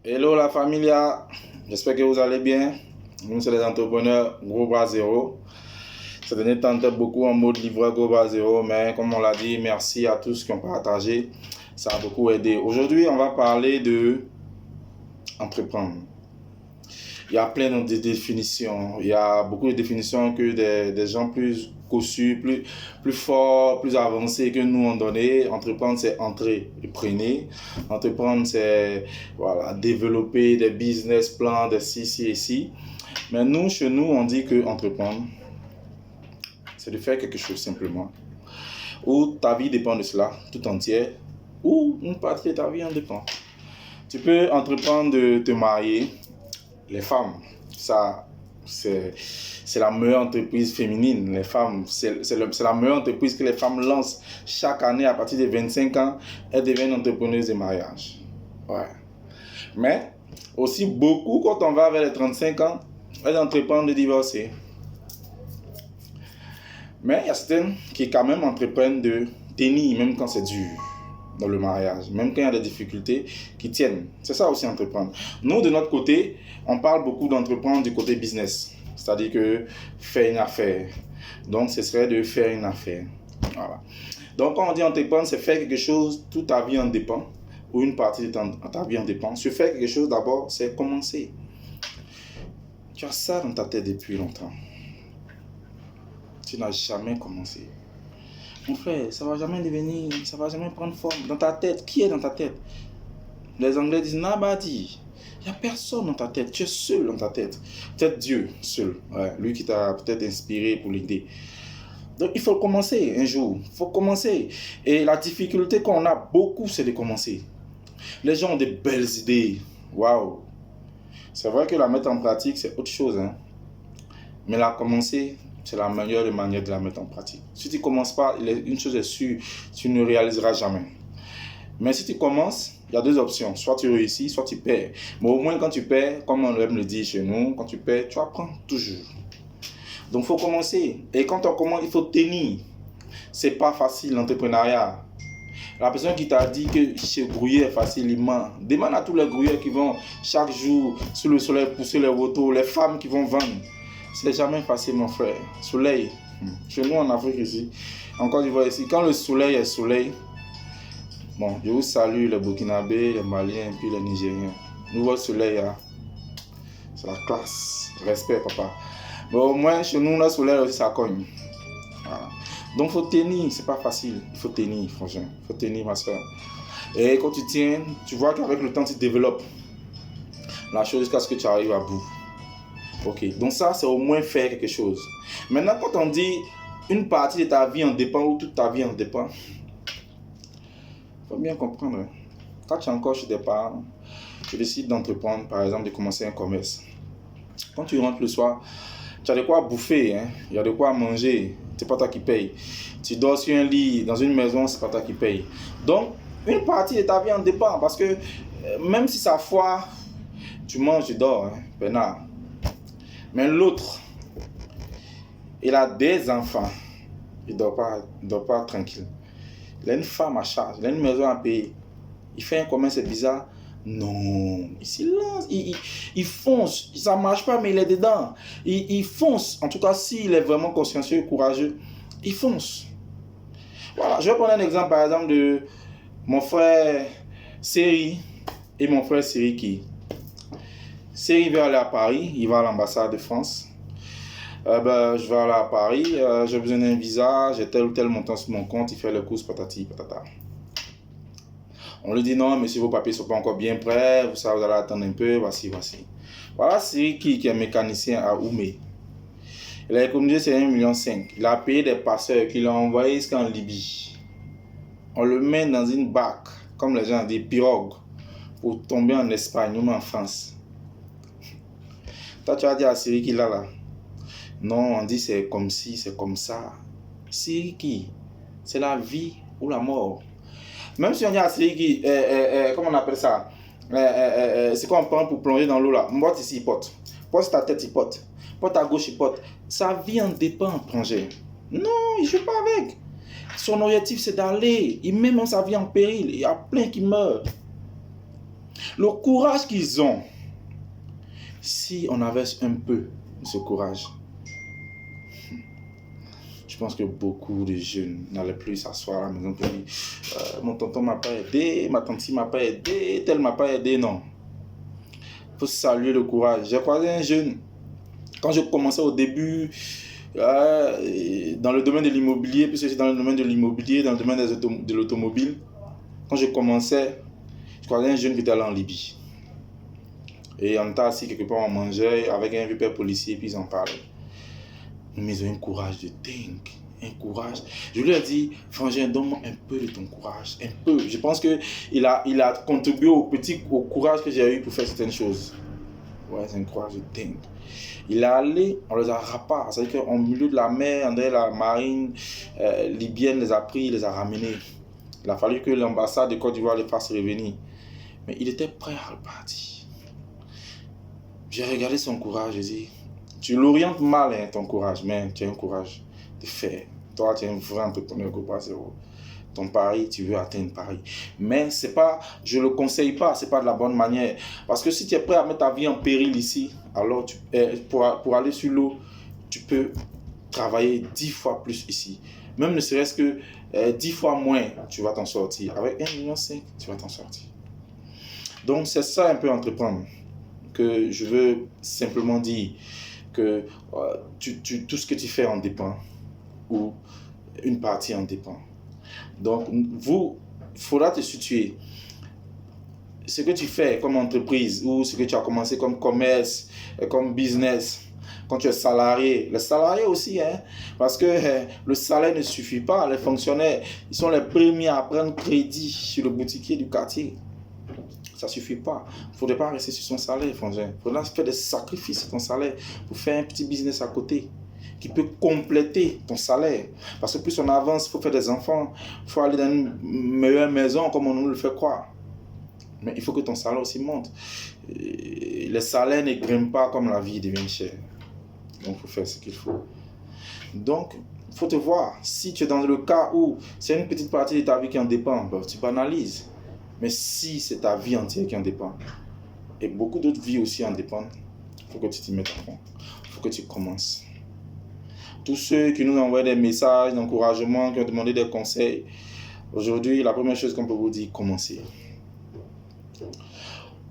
Hello la familia, j'espère que vous allez bien. Nous sommes les entrepreneurs Gros Bras Zéro. Ces derniers temps, on est beaucoup en mode livreur Gros Bras Zéro, mais comme on l'a dit, merci à tous qui ont partagé. Ça a beaucoup aidé. Aujourd'hui, on va parler de entreprendre. Il y a plein de définitions. Il y a beaucoup de définitions que des gens plus cossus, plus forts, plus avancés que nous ont donné. Entreprendre, c'est entrer et prenez. Entreprendre, c'est développer des business plans, de ci et ci. Mais nous, chez nous, on dit que entreprendre, c'est de faire quelque chose simplement. Ou ta vie dépend de cela, tout entière, ou une partie de ta vie en dépend. Tu peux entreprendre de te marier. Les femmes, ça, c'est la meilleure entreprise féminine. Les femmes, c'est la meilleure entreprise que les femmes lancent chaque année à partir de 25 ans. Elles deviennent entrepreneuses de mariage. Ouais. Mais aussi beaucoup, quand on va vers les 35 ans, elles entreprennent de divorcer. Mais il y a certaines qui quand même entreprennent de tenir, même quand c'est dur dans le mariage, même quand il y a des difficultés qui tiennent. C'est ça aussi entreprendre. Nous, de notre côté, on parle beaucoup d'entreprendre du côté business, c'est-à-dire que faire une affaire. Donc, ce serait de faire une affaire. Voilà. Donc, quand on dit entreprendre, c'est faire quelque chose, toute ta vie en dépend, ou une partie de ta vie en dépend. Se faire quelque chose, d'abord, c'est commencer. Tu as ça dans ta tête depuis longtemps. Tu n'as jamais commencé. Mon frère, ça va jamais devenir, ça va jamais prendre forme. Dans ta tête, qui est dans ta tête? Les Anglais disent nobody. Il n'y a personne dans ta tête. Tu es seul dans ta tête. Peut-être Dieu seul. Ouais, lui qui t'a peut-être inspiré pour l'idée. Donc il faut commencer un jour. Il faut commencer. Et la difficulté qu'on a beaucoup, c'est de commencer. Les gens ont des belles idées. Waouh. C'est vrai que la mettre en pratique, c'est autre chose. Hein? Mais la commencer, c'est la meilleure manière de la mettre en pratique. Si tu ne commences pas, une chose est sûre, tu ne réaliseras jamais. Mais si tu commences, il y a deux options. Soit tu réussis, soit tu perds. Mais au moins quand tu perds, comme on aime le dire chez nous, quand tu perds, tu apprends toujours. Donc il faut commencer. Et quand on commence, il faut tenir. Ce n'est pas facile l'entrepreneuriat. La personne qui t'a dit que chez Gruyère est facile, il ment. Demande à tous les Gruyères qui vont chaque jour sous le soleil pousser les motos, les femmes qui vont vendre. C'est jamais facile, mon frère. Soleil. Chez nous en Afrique ici, en Côte d'Ivoire ici, quand le soleil est soleil, bon, je vous salue les Burkinabés, les Maliens, puis les Nigériens. Nous, votre soleil, hein, c'est la classe. Respect, papa. Mais au moins, chez nous, le soleil aussi, ça cogne. Voilà. Donc, il faut tenir. C'est pas facile. Il faut tenir, franchement. Il faut tenir, ma soeur. Et quand tu tiens, tu vois qu'avec le temps, tu développes la chose jusqu'à ce que tu arrives à bout. Ok, donc ça, c'est au moins faire quelque chose. Maintenant, quand on dit une partie de ta vie en dépend ou toute ta vie en dépend, il faut bien comprendre. Quand tu es encore chez tes parents, tu décides d'entreprendre, par exemple, de commencer un commerce. Quand tu rentres le soir, tu as de quoi bouffer, hein? Il y a de quoi manger, c'est pas toi qui paye. Tu dors sur un lit, dans une maison, c'est pas toi qui paye. Donc, une partie de ta vie en dépend, parce que même si ça foire, tu manges, tu dors, hein? Peinard. Mais l'autre, il a des enfants, il ne dort pas tranquille. Il a une femme à charge, il a une maison à payer. Il fait un commerce, c'est bizarre. Non, il se lance, il fonce. Ça ne marche pas, mais il est dedans. Il fonce. En tout cas, s'il est vraiment consciencieux et courageux, il fonce. Voilà, je vais prendre un exemple, par exemple, de mon frère Seri et mon frère Siriki. Seri veut aller à Paris, il va à l'ambassade de France. Je vais aller à Paris, j'ai besoin d'un visa, j'ai tel ou tel montant sur mon compte, il fait les courses, patati, patata. On lui dit non, monsieur, vos papiers ne sont pas encore bien prêts, vous allez attendre un peu, voici. Voilà Siriki qui est mécanicien à Oumé. Il a économisé ses 1,5 million. Il a payé des passeurs qu'il a envoyés jusqu'en Libye. On le met dans une barque, comme les gens disent, pirogue, pour tomber en Espagne ou en France. Toi, tu as dit à Siriki là. Non, on dit c'est comme ci, c'est comme ça. Siriki, c'est la vie ou la mort. Même si on dit à Siriki, comment on appelle ça? C'est quoi on prend pour plonger dans l'eau là? Mbote ici, il pote. Pote ta tête, il pote. Pote à gauche, il pote. Sa vie en dépend, plongée. Non, il ne joue pas avec. Son objectif, c'est d'aller. Il met même sa vie en péril. Il y a plein qui meurent. Le courage qu'ils ont, si on avait un peu de ce courage, je pense que beaucoup de jeunes n'allaient plus s'asseoir à la maison pour dire mon tonton m'a pas aidé, ma tante m'a pas aidé, tel m'a pas aidé. Non. Il faut saluer le courage. J'ai croisé un jeune, quand je commençais au début, dans le domaine de l'immobilier, puisque c'est dans le domaine de l'immobilier, dans le domaine de l'automobile, quand je commençais, je croisais un jeune qui était allé en Libye. Et on était assis quelque part, on mangeait avec un vieux père policier, puis ils en parlaient. Mais ils ont un courage de dingue. Un courage. Je lui ai dit, frangin, donne-moi un peu de ton courage. Un peu. Je pense qu'il a contribué au courage que j'ai eu pour faire certaines choses. Ouais, c'est un courage de dingue. Il est allé, on les a rappelés. C'est-à-dire qu'au milieu de la mer, la marine libyenne les a pris, les a ramenés. Il a fallu que l'ambassade de Côte d'Ivoire les fasse revenir. Mais il était prêt à repartir. J'ai regardé son courage, j'ai dit, tu l'orientes mal, hein, ton courage, mais tu as un courage de faire. Toi, tu es un vrai entrepreneur Go Pas Zéro. Ton pari, tu veux atteindre Paris. Mais c'est pas, je ne le conseille pas, ce n'est pas de la bonne manière. Parce que si tu es prêt à mettre ta vie en péril ici, alors pour aller sur l'eau, tu peux travailler 10 fois plus ici. Même ne serait-ce que 10 fois moins, tu vas t'en sortir. Avec 1,5 million, tu vas t'en sortir. Donc, c'est ça un peu entreprendre. Que je veux simplement dire que tout ce que tu fais en dépend, ou une partie en dépend. Donc, il faudra te situer. Ce que tu fais comme entreprise, ou ce que tu as commencé comme commerce, comme business, quand tu es salarié, les salariés aussi, hein, parce que le salaire ne suffit pas. Les fonctionnaires, ils sont les premiers à prendre crédit sur le boutiquier du quartier. Ça ne suffit pas. Il ne faudrait pas rester sur son salaire, frangin. Il faudra faire des sacrifices sur ton salaire pour faire un petit business à côté qui peut compléter ton salaire. Parce que plus on avance, il faut faire des enfants, il faut aller dans une meilleure maison comme on nous le fait croire. Mais il faut que ton salaire aussi monte. Et les salaires ne grimpent pas comme la vie devient chère. Donc il faut faire ce qu'il faut. Donc, il faut te voir. Si tu es dans le cas où c'est une petite partie de ta vie qui en dépend, tu banalises. Mais si c'est ta vie entière qui en dépend, et beaucoup d'autres vies aussi en dépendent, il faut que tu t'y mettes à fond. Il faut que tu commences. Tous ceux qui nous envoient des messages d'encouragement, qui ont demandé des conseils, aujourd'hui, la première chose qu'on peut vous dire, commencez.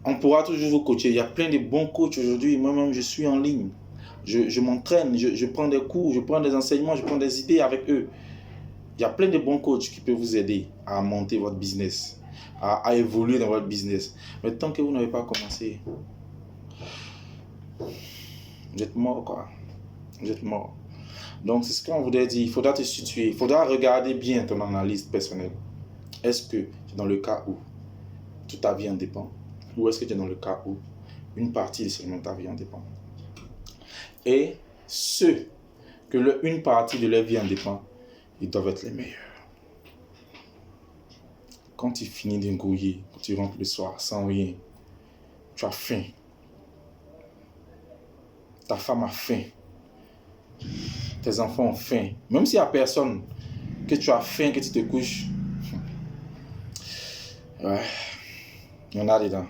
On pourra toujours vous coacher. Il y a plein de bons coachs aujourd'hui. Moi-même, je suis en ligne. Je m'entraîne, je prends des cours, je prends des enseignements, je prends des idées avec eux. Il y a plein de bons coachs qui peuvent vous aider à monter votre business, à évoluer dans votre business. Mais tant que vous n'avez pas commencé, vous êtes mort, quoi. Vous êtes mort. Donc, c'est ce qu'on voudrait dire. Il faudra te situer. Il faudra regarder bien ton analyse personnelle. Est-ce que tu es dans le cas où toute ta vie en dépend? Ou est-ce que tu es dans le cas où une partie seulement de ta vie en dépend? Et ceux que une partie de leur vie en dépend, ils doivent être les meilleurs. Quand tu finis d'engouiller, quand tu rentres le soir sans rien, tu as faim. Ta femme a faim. Tes enfants ont faim. Même s'il n'y a personne, que tu as faim, que tu te couches, ouais, il y en a dedans.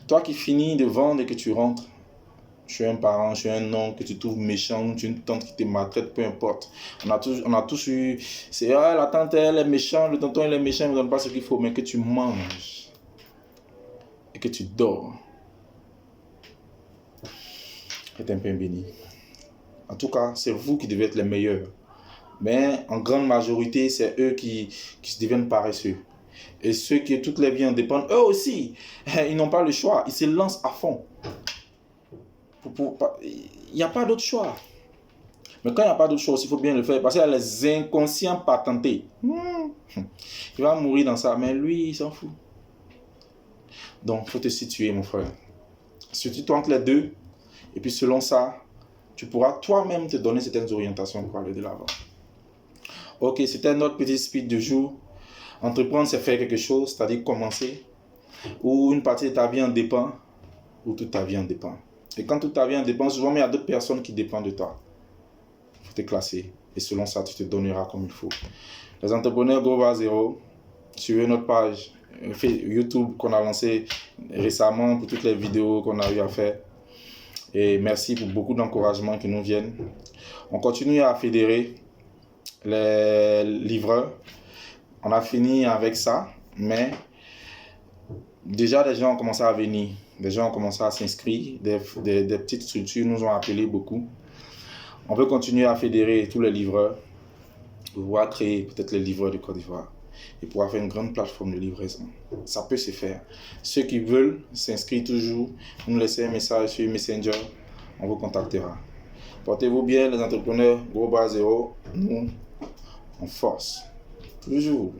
Toi qui finis de vendre et que tu rentres, je suis un parent, je suis un oncle que tu trouves méchant, tu as une tante qui te maltraite, peu importe. On a tous eu, c'est la tante elle est méchante, le tonton il est méchant, il ne donne pas ce qu'il faut, mais que tu manges et que tu dors. C'est un pain béni. En tout cas, c'est vous qui devez être les meilleurs. Mais en grande majorité, c'est eux qui se deviennent paresseux. Et ceux qui toutes les vies en dépendent, eux aussi, ils n'ont pas le choix. Ils se lancent à fond. Il n'y a pas d'autre choix. Mais quand il n'y a pas d'autre choix, il faut bien le faire. Parce qu'il y a les inconscients patentés. Il va mourir dans ça. Mais lui, il s'en fout. Donc, il faut te situer, mon frère. Situe-toi entre les deux. Et puis, selon ça, tu pourras toi-même te donner certaines orientations pour aller de l'avant. Ok, c'était notre petit speed du jour. Entreprendre, c'est faire quelque chose, c'est-à-dire commencer. Ou une partie de ta vie en dépend, ou toute ta vie en dépend. Et quand toute ta vie en dépend, souvent, il y a d'autres personnes qui dépendent de toi. Il faut te classer. Et selon ça, tu te donneras comme il faut. Les entrepreneurs Go Pas Zéro, suivez notre page YouTube qu'on a lancé récemment, pour toutes les vidéos qu'on a eu à faire. Et merci pour beaucoup d'encouragements qui nous viennent. On continue à fédérer les livreurs. On a fini avec ça, mais déjà des gens ont commencé à venir. Des gens ont commencé à s'inscrire. Des petites structures nous ont appelés beaucoup. On veut continuer à fédérer tous les livreurs pour pouvoir créer peut-être les livreurs de Côte d'Ivoire et pouvoir faire une grande plateforme de livraison. Ça peut se faire. Ceux qui veulent s'inscrire toujours, vous nous laissez un message sur Messenger, on vous contactera. Portez-vous bien les entrepreneurs, gros bas zéro, nous, on force. Toujours.